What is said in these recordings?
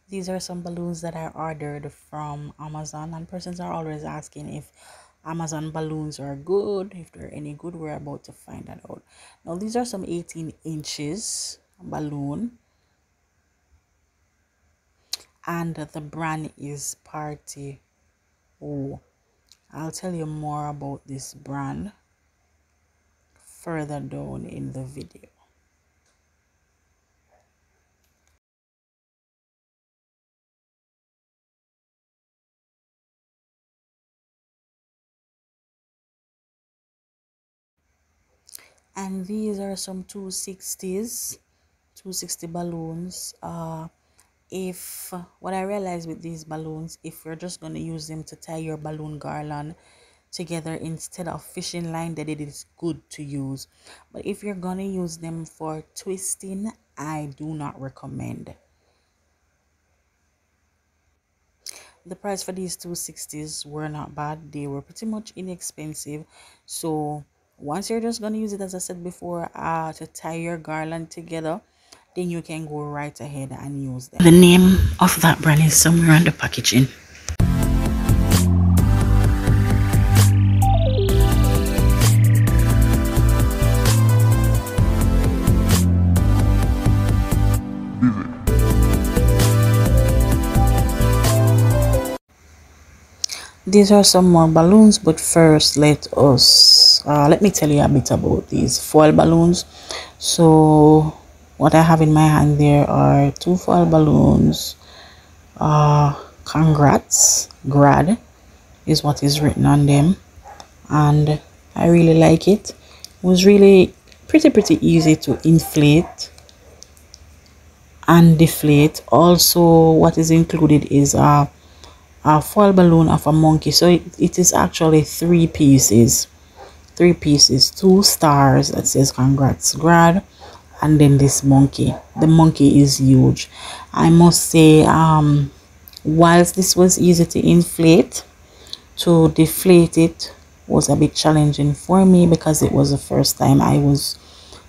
These are some balloons that I ordered from Amazon, and persons are always asking if Amazon balloons are good, if they're any good. We're about to find that out. Now, these are some 18 inches balloon, and the brand is Party. Oh, I'll tell you more about this brand further down in the video. And these are some 260 balloons. If what I realized with these balloons, if you're just going to use them to tie your balloon garland together instead of fishing line, then it is good to use. But if you're going to use them for twisting, I do not recommend. The price for these 260s were not bad. They were pretty much inexpensive. So once you're just going to use it, as I said before, to tie your garland together, then you can go right ahead and use them. The name of that brand is somewhere on the packaging. These are some more balloons, but first let me tell you a bit about these foil balloons. So what I have in my hand there are two foil balloons. Congrats, grad is what is written on them, and I really like it. It was really pretty easy to inflate and deflate. Also, what is included is a foil balloon of a monkey, so it is actually three pieces, two stars that says congrats grad, and then this monkey. The monkey is huge. I must say, whilst this was easy to inflate, to deflate it was a bit challenging for me because it was the first time I was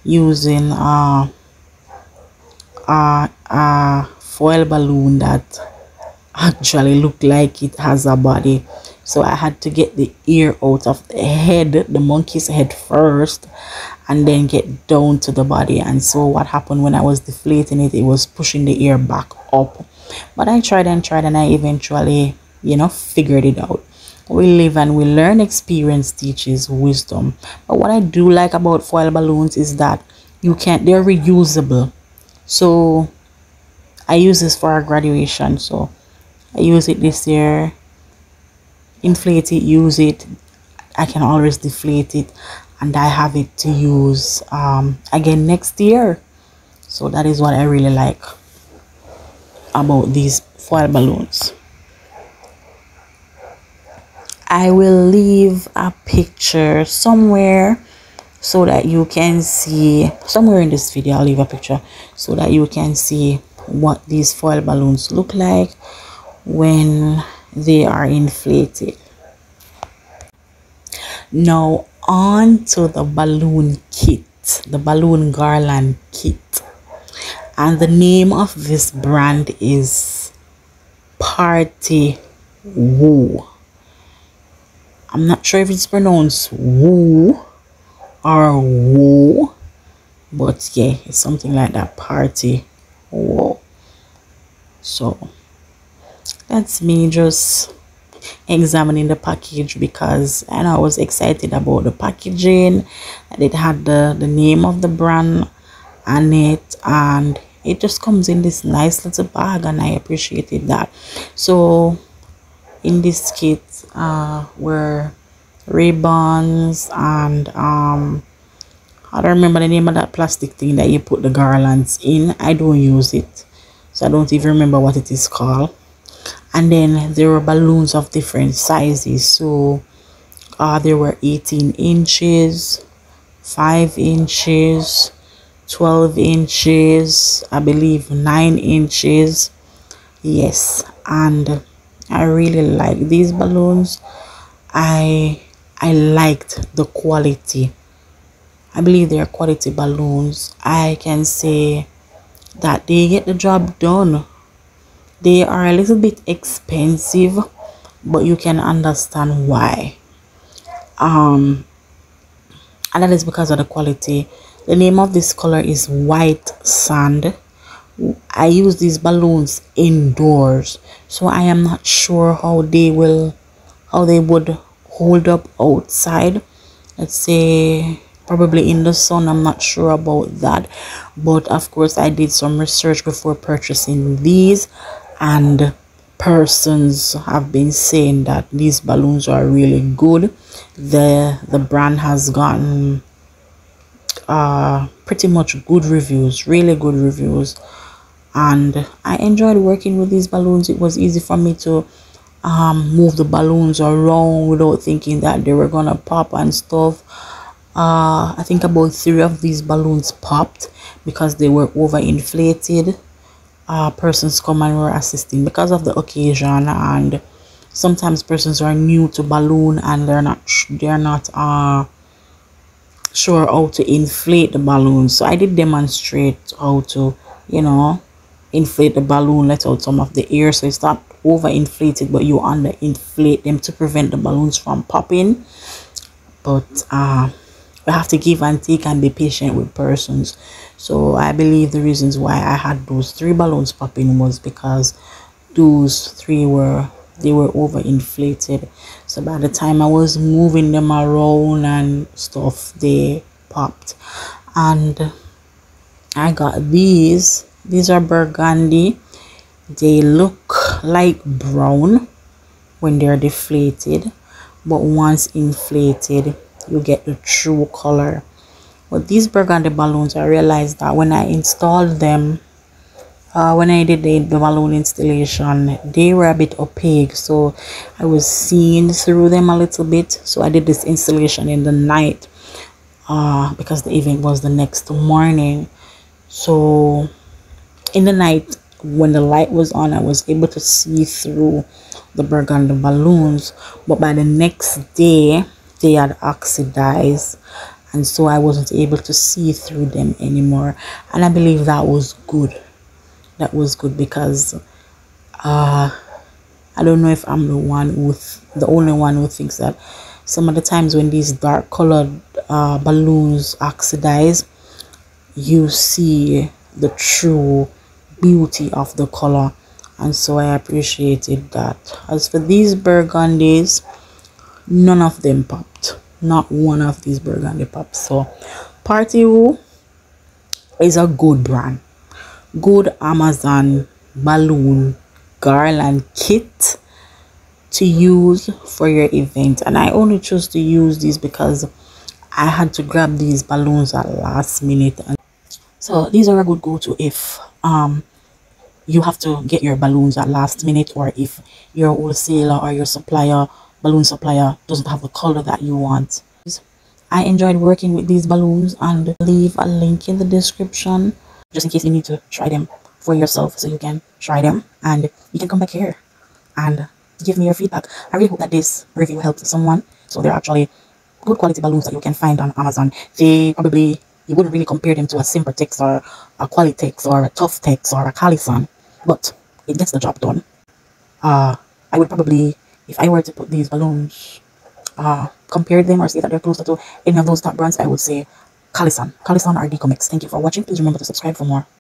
using a foil balloon that actually looked like it has a body. So I had to get the ear out of the head, the monkey's head first, and then get down to the body. And so what happened when I was deflating it, it was pushing the ear back up. But I tried and I eventually, figured it out. We live and we learn. Experience teaches wisdom. But what I do like about foil balloons is that they're reusable. So I use this for our graduation. So I use it this year, inflate it, use it. I can always deflate it, and I have it to use again next year. So that is what I really like about these foil balloons. I will leave a picture somewhere so that you can see, somewhere in this video I'll leave a picture so that you can see what these foil balloons look like when they are inflated. Now on to the balloon kit, the balloon garland kit, and the name of this brand is Party Woo. I'm not sure if it's pronounced woo or woo, but yeah, it's something like that, Party Woo. So that's me just examining the package because I was excited about the packaging, and it had the name of the brand on it, and it just comes in this nice little bag, and I appreciated that. So in this kit were ribbons and I don't remember the name of that plastic thing that you put the garlands in. I don't use it, so I don't even remember what it is called. And then there were balloons of different sizes. So there were 18 inches, 5 inches, 12 inches, I believe 9 inches. Yes, and I really like these balloons. I liked the quality. I believe they are quality balloons. I can say that they get the job done. They are a little bit expensive, but you can understand why. um and that is because of the quality. The name of this color is white sand. I use these balloons indoors, so I am not sure how they would hold up outside. Let's say probably in the sun. I'm not sure about that, but of course I did some research before purchasing these, and persons have been saying that these balloons are really good. The brand has gotten pretty much good reviews, really good reviews, and I enjoyed working with these balloons. It was easy for me to move the balloons around without thinking that they were gonna pop and stuff. I think about 3 of these balloons popped because they were overinflated. Persons come and were assisting because of the occasion, and sometimes persons are new to balloon and they're not sure how to inflate the balloon. So I did demonstrate how to, inflate the balloon, let out some of the air so it's not over inflated, but you under inflate them to prevent the balloons from popping. But we have to give and take and be patient with persons. So I believe the reasons why I had those 3 balloons popping was because those 3 were overinflated. So by the time I was moving them around and stuff, they popped. And I got these are burgundy. They look like brown when they're deflated, but once inflated you get the true color. But these burgundy balloons, I realized that when I installed them, when I did the balloon installation, they were a bit opaque, so I was seeing through them a little bit. So I did this installation in the night because the event was the next morning. So in the night, when the light was on, I was able to see through the burgundy balloons, but by the next day they had oxidized, and so I wasn't able to see through them anymore. And I believe that was good. That was good because I don't know if I'm the only one who thinks that some of the times when these dark colored balloons oxidize, you see the true beauty of the color. And so I appreciated that. As for these burgundies, none of them popped. Not one of these burgundy pops. So Party Woo is a good brand, good Amazon balloon garland kit to use for your event. And I only chose to use these because I had to grab these balloons at last minute. And so these are a good go-to if you have to get your balloons at last minute, or if your wholesaler or your balloon supplier doesn't have the color that you want. I enjoyed working with these balloons, and leave a link in the description just in case you need to try them for yourself, so you can try them and you can come back here and give me your feedback. I really hope that this review helped someone. So they're actually good quality balloons that you can find on Amazon. You wouldn't really compare them to a Simpertex or a Qualitex or a Toughtex or a Callison, but it gets the job done. I would probably, if I were to put these balloons, compare them or say that they're closer to any of those top brands, I would say Callison or Decomex. Thank you for watching. Please remember to subscribe for more.